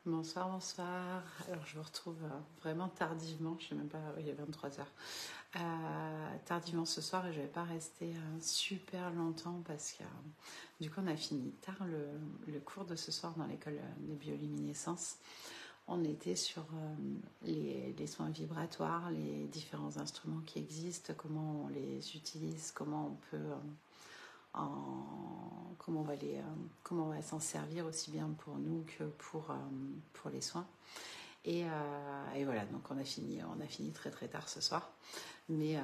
Bonsoir, bonsoir. Alors je vous retrouve vraiment tardivement, je sais même pas, il est 23 heures. Tardivement ce soir et je vais pas rester super longtemps parce que du coup on a fini tard le cours de ce soir dans l'école des bioluminescences. On était sur les soins vibratoires, les différents instruments qui existent, comment on les utilise, comment on peut... comment on va s'en servir aussi bien pour nous que pour les soins. Et voilà, donc on a fini très très tard ce soir. Mais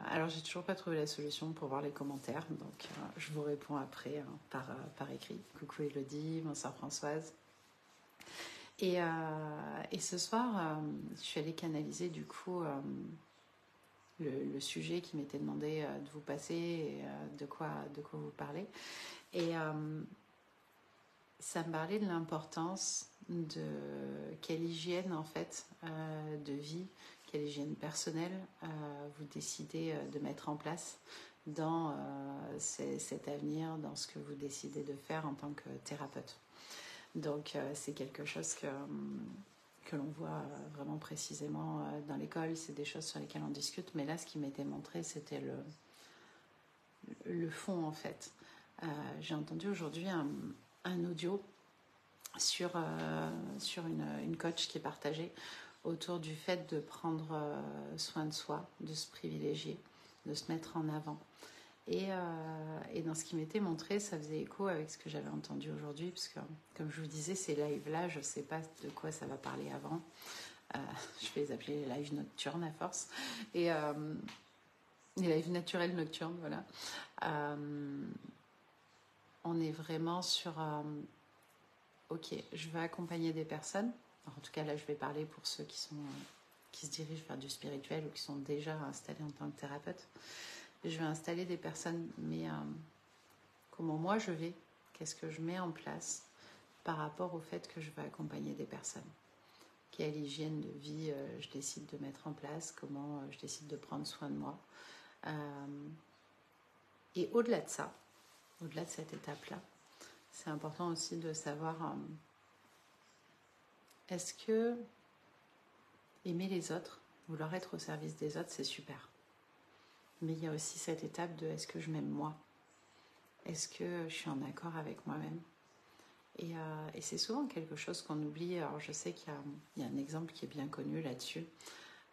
alors j'ai toujours pas trouvé la solution pour voir les commentaires, donc je vous réponds après par écrit. Coucou Elodie, bonsoir Françoise. Et ce soir, je suis allée canaliser du coup le sujet qui m'était demandé de vous passer et de quoi vous parler. Et ça me parlait de l'importance de quelle hygiène en fait de vie, quelle hygiène personnelle vous décidez de mettre en place dans cet avenir, dans ce que vous décidez de faire en tant que thérapeute. Donc c'est quelque chose que l'on voit vraiment précisément dans l'école, c'est des choses sur lesquelles on discute, mais là ce qui m'était montré c'était le fond en fait. J'ai entendu aujourd'hui un audio sur une coach qui partageait autour du fait de prendre soin de soi, de se privilégier, de se mettre en avant. Et dans ce qui m'était montré, ça faisait écho avec ce que j'avais entendu aujourd'hui, parce que, comme je vous disais, ces lives-là, je ne sais pas de quoi ça va parler avant. Je vais les appeler les lives nocturnes à force. Et les lives naturels nocturnes, voilà. On est vraiment sur... ok, je veux accompagner des personnes. Alors, en tout cas, là, je vais parler pour ceux qui se dirigent vers du spirituel ou qui sont déjà installés en tant que thérapeute. Je vais installer des personnes, mais comment moi je vais, qu'est-ce que je mets en place par rapport au fait que je veux accompagner des personnes. Quelle hygiène de vie je décide de mettre en place, comment je décide de prendre soin de moi. Et au-delà de ça, au-delà de cette étape-là, c'est important aussi de savoir est-ce que aimer les autres, vouloir être au service des autres, c'est super. Mais il y a aussi cette étape de est-ce que je m'aime moi? Est-ce que je suis en accord avec moi-même? Et c'est souvent quelque chose qu'on oublie. Alors je sais qu'il y a un exemple qui est bien connu là-dessus,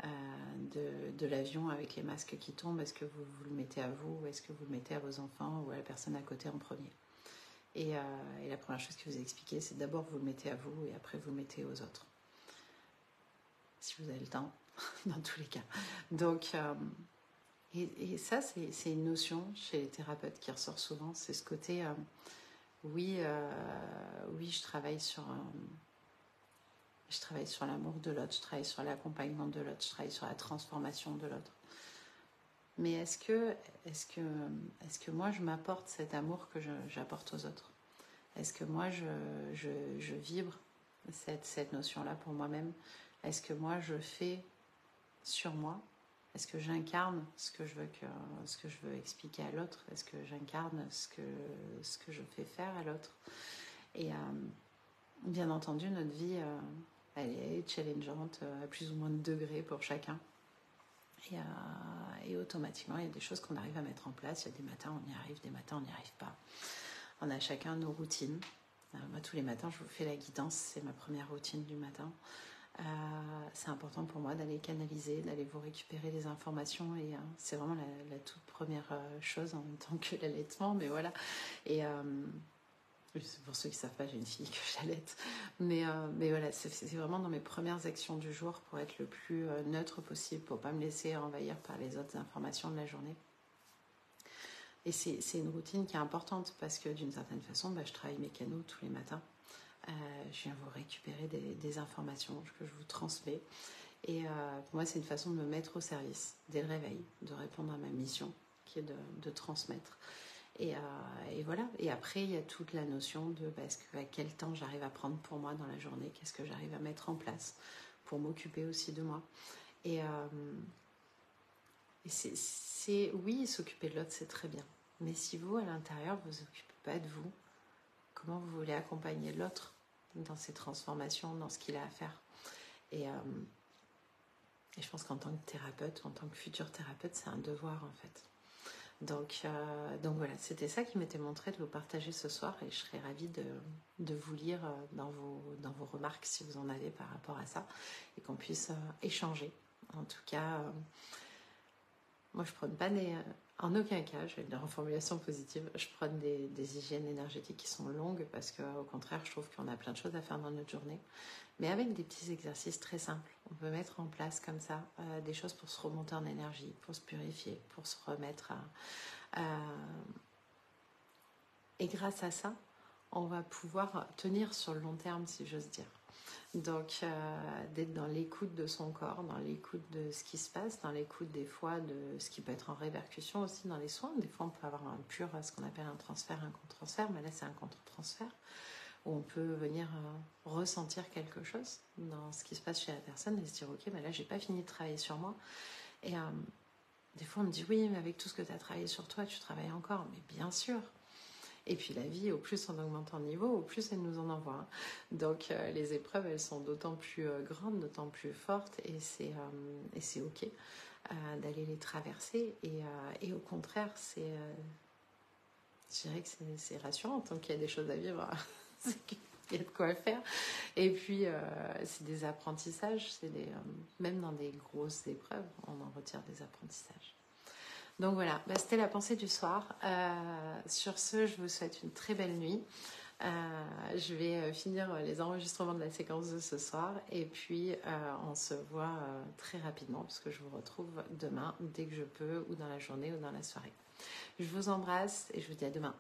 de l'avion avec les masques qui tombent. Est-ce que vous le mettez à vous ou est-ce que vous le mettez à vos enfants ou à la personne à côté en premier? Et la première chose que vous expliquez, c'est d'abord vous le mettez à vous et après vous le mettez aux autres. Si vous avez le temps, dans tous les cas. Donc, et ça, c'est une notion chez les thérapeutes qui ressort souvent. C'est ce côté, oui, je travaille sur l'amour de l'autre, je travaille sur l'accompagnement de l'autre, je travaille sur la transformation de l'autre. Mais est-ce que moi, je m'apporte cet amour que j'apporte aux autres? Est-ce que moi, je vibre cette notion-là pour moi-même? Est-ce que moi, je fais sur moi? Est-ce que j'incarne ce que je veux expliquer à l'autre? Est-ce que j'incarne ce que je fais faire à l'autre? Et bien entendu, notre vie, elle est challengeante à plus ou moins de degrés pour chacun. Et automatiquement, il y a des choses qu'on arrive à mettre en place. Il y a des matins, on y arrive, des matins, on n'y arrive pas. On a chacun nos routines. Moi, tous les matins, je vous fais la guidance. C'est ma première routine du matin. C'est important pour moi d'aller canaliser, d'aller vous récupérer des informations. Et c'est vraiment la toute première chose en même temps que l'allaitement. Mais voilà. Et pour ceux qui ne savent pas, j'ai une fille que j'allaite. Mais voilà, c'est vraiment dans mes premières actions du jour pour être le plus neutre possible, pour ne pas me laisser envahir par les autres informations de la journée. Et c'est une routine qui est importante parce que d'une certaine façon, je travaille mes canaux tous les matins. Je viens vous récupérer des informations que je vous transmets. Et pour moi, c'est une façon de me mettre au service dès le réveil, de répondre à ma mission qui est de transmettre. Et voilà. Et après, il y a toute la notion de à quel temps j'arrive à prendre pour moi dans la journée, qu'est-ce que j'arrive à mettre en place pour m'occuper aussi de moi. Et oui, s'occuper de l'autre, c'est très bien. Mais si vous, à l'intérieur, vous ne vous occupez pas de vous, comment vous voulez accompagner l'autre dans ses transformations, dans ce qu'il a à faire. Et je pense qu'en tant que thérapeute, en tant que futur thérapeute, c'est un devoir en fait. Donc voilà, c'était ça qui m'était montré de vous partager ce soir et je serais ravie de vous lire dans vos remarques si vous en avez par rapport à ça et qu'on puisse échanger. En tout cas, moi je prône pas en aucun cas, je vais le dire en formulation positive, je prône des hygiènes énergétiques qui sont longues parce qu'au contraire, je trouve qu'on a plein de choses à faire dans notre journée. Mais avec des petits exercices très simples, on peut mettre en place comme ça des choses pour se remonter en énergie, pour se purifier, pour se remettre et grâce à ça, on va pouvoir tenir sur le long terme, si j'ose dire. Donc, d'être dans l'écoute de son corps, dans l'écoute de ce qui se passe, dans l'écoute des fois de ce qui peut être en répercussion aussi dans les soins. Des fois, on peut avoir ce qu'on appelle un transfert, un contre-transfert, mais là, c'est un contre-transfert où on peut venir ressentir quelque chose dans ce qui se passe chez la personne et se dire, ok, mais là, j'ai pas fini de travailler sur moi. Et des fois, on me dit, oui, mais avec tout ce que tu as travaillé sur toi, tu travailles encore. Mais bien sûr. Et puis la vie, au plus on augmente en niveau, au plus elle nous en envoie. Hein. Donc les épreuves, elles sont d'autant plus grandes, d'autant plus fortes, et c'est ok d'aller les traverser. Et au contraire, je dirais que c'est rassurant tant qu'il y a des choses à vivre. C'est qu'il y a de quoi faire. Et puis c'est des apprentissages, même dans des grosses épreuves, on en retire des apprentissages. Donc voilà, c'était la pensée du soir. Sur ce, je vous souhaite une très belle nuit. Je vais finir les enregistrements de la séquence de ce soir et puis on se voit très rapidement parce que je vous retrouve demain dès que je peux ou dans la journée ou dans la soirée. Je vous embrasse et je vous dis à demain.